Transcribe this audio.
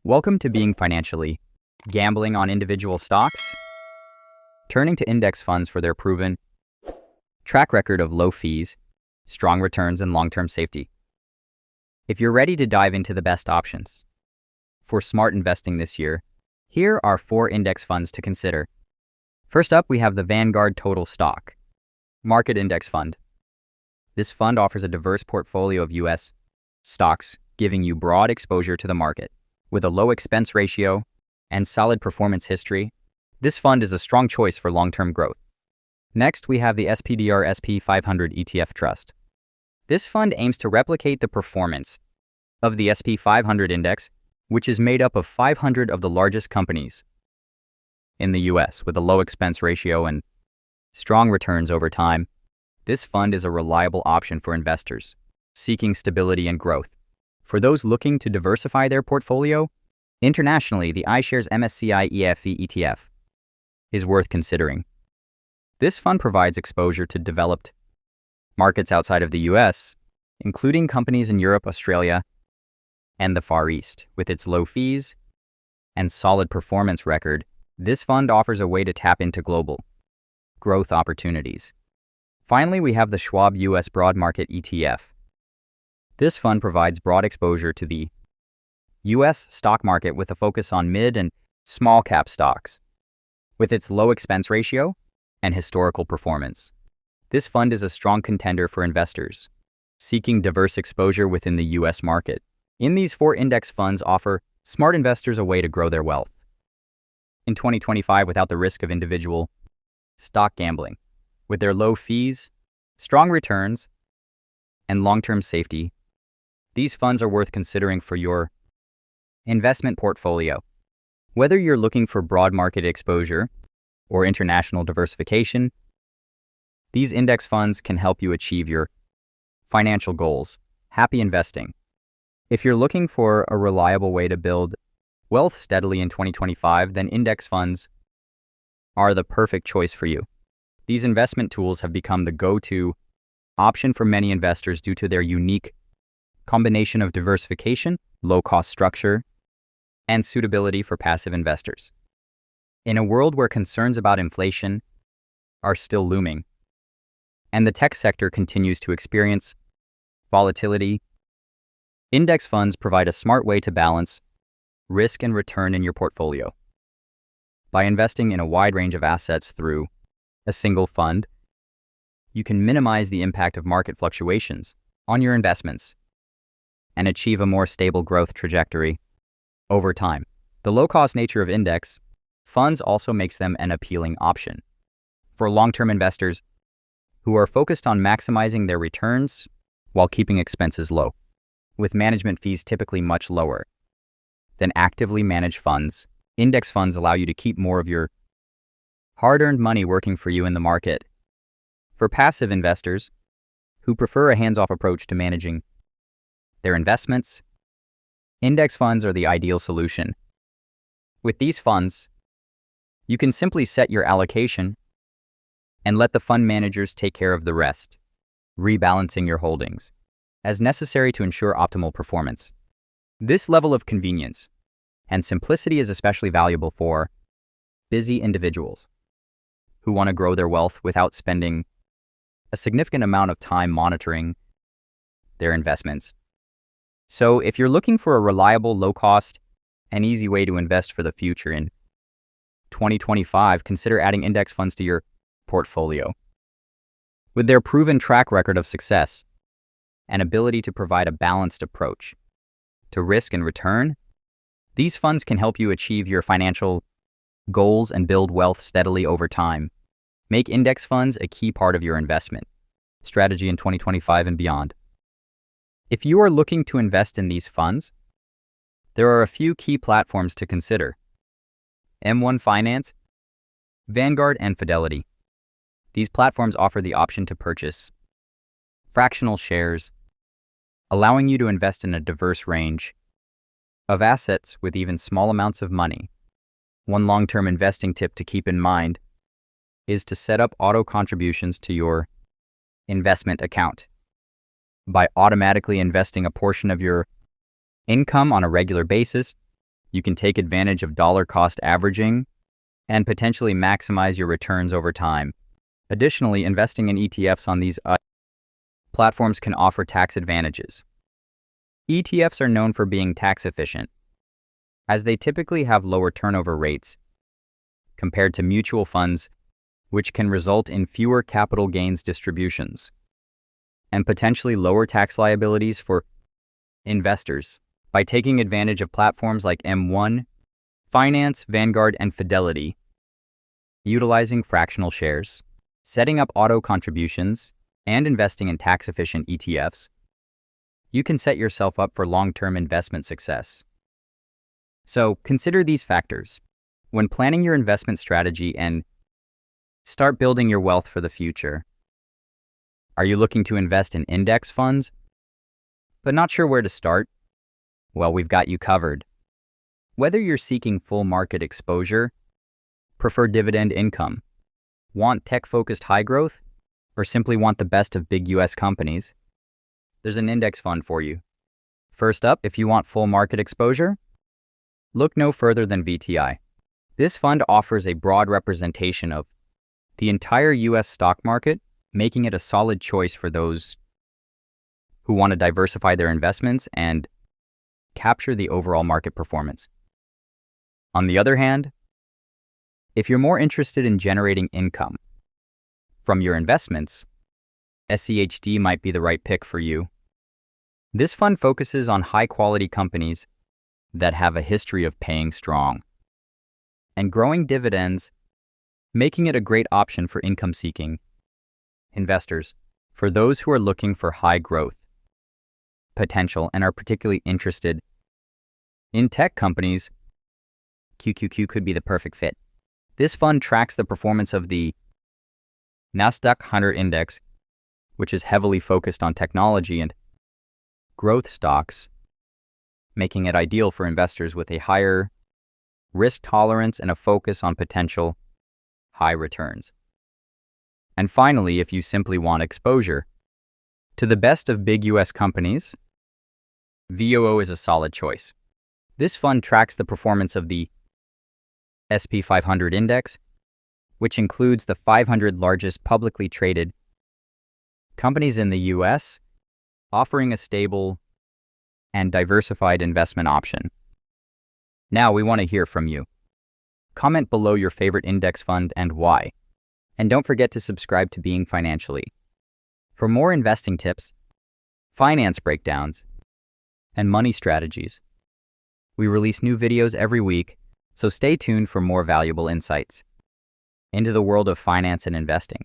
Welcome to Being Financially. Gambling on individual stocks? Turning to index funds for their proven track record of low fees, strong returns, and long-term safety. If you're ready to dive into the best options for smart investing this year, here are 4 index funds to consider. First up, we have the Vanguard Total Stock Market Index Fund. This fund offers a diverse portfolio of U.S. stocks, giving you broad exposure to the market. With a low expense ratio and solid performance history, this fund is a strong choice for long-term growth. Next, we have the SPDR SP500 ETF Trust. This fund aims to replicate the performance of the SP500 index, which is made up of 500 of the largest companies in the US with a low expense ratio and strong returns over time. This fund is a reliable option for investors seeking stability and growth. For those looking to diversify their portfolio, internationally, the iShares MSCI EAFE ETF is worth considering. This fund provides exposure to developed markets outside of the US, including companies in Europe, Australia, and the Far East. With its low fees and solid performance record, this fund offers a way to tap into global growth opportunities. Finally, we have the Schwab US Broad Market ETF. This fund provides broad exposure to the U.S. stock market with a focus on mid and small cap stocks. With its low expense ratio and historical performance, this fund is a strong contender for investors seeking diverse exposure within the U.S. market. These 4 index funds offer smart investors a way to grow their wealth in 2025 without the risk of individual stock gambling. With their low fees, strong returns, and long-term safety, these funds are worth considering for your investment portfolio. Whether you're looking for broad market exposure or international diversification, these index funds can help you achieve your financial goals. Happy investing. If you're looking for a reliable way to build wealth steadily in 2025, then index funds are the perfect choice for you. These investment tools have become the go-to option for many investors due to their unique combination of diversification, low-cost structure, and suitability for passive investors. In a world where concerns about inflation are still looming, and the tech sector continues to experience volatility, index funds provide a smart way to balance risk and return in your portfolio. By investing in a wide range of assets through a single fund, you can minimize the impact of market fluctuations on your investments and achieve a more stable growth trajectory over time. The low-cost nature of index funds also makes them an appealing option for long-term investors who are focused on maximizing their returns while keeping expenses low. With management fees typically much lower than actively managed funds, index funds allow you to keep more of your hard-earned money working for you in the market. For passive investors who prefer a hands-off approach to managing their investments, index funds are the ideal solution. With these funds, you can simply set your allocation and let the fund managers take care of the rest, rebalancing your holdings as necessary to ensure optimal performance. This level of convenience and simplicity is especially valuable for busy individuals who want to grow their wealth without spending a significant amount of time monitoring their investments. So if you're looking for a reliable, low-cost, and easy way to invest for the future in 2025, consider adding index funds to your portfolio. With their proven track record of success and ability to provide a balanced approach to risk and return, these funds can help you achieve your financial goals and build wealth steadily over time. Make index funds a key part of your investment strategy in 2025 and beyond. If you are looking to invest in these funds, there are a few key platforms to consider: M1 Finance, Vanguard, and Fidelity. These platforms offer the option to purchase fractional shares, allowing you to invest in a diverse range of assets with even small amounts of money. One long-term investing tip to keep in mind is to set up auto contributions to your investment account. By automatically investing a portion of your income on a regular basis, You can take advantage of dollar cost averaging and potentially maximize your returns over time. Additionally, investing in ETFs on these platforms can offer tax advantages. ETFs are known for being tax efficient, as they typically have lower turnover rates compared to mutual funds, which can result in fewer capital gains distributions and potentially lower tax liabilities for investors. By taking advantage of platforms like M1, Finance, Vanguard, and Fidelity, utilizing fractional shares, setting up auto contributions, and investing in tax-efficient ETFs, you can set yourself up for long-term investment success. So consider these factors when planning your investment strategy and start building your wealth for the future. Are you looking to invest in index funds, but not sure where to start? Well, we've got you covered. Whether you're seeking full market exposure, prefer dividend income, want tech-focused high growth, or simply want the best of big US companies, there's an index fund for you. First up, if you want full market exposure, look no further than VTI. This fund offers a broad representation of the entire US stock market, making it a solid choice for those who want to diversify their investments and capture the overall market performance. On the other hand, if you're more interested in generating income from your investments, SCHD might be the right pick for you. This fund focuses on high-quality companies that have a history of paying strong and growing dividends, making it a great option for income-seeking investors. For those who are looking for high growth potential and are particularly interested in tech companies, QQQ could be the perfect fit. This fund tracks the performance of the Nasdaq 100 index, which is heavily focused on technology and growth stocks, making it ideal for investors with a higher risk tolerance and a focus on potential high returns. And finally, if you simply want exposure to the best of big US companies, VOO is a solid choice. This fund tracks the performance of the SP 500 index, which includes the 500 largest publicly traded companies in the US, offering a stable and diversified investment option. Now we want to hear from you. Comment below your favorite index fund and why. And don't forget to subscribe to Being Financially. For more investing tips, finance breakdowns, and money strategies, we release new videos every week, so stay tuned for more valuable insights into the world of finance and investing.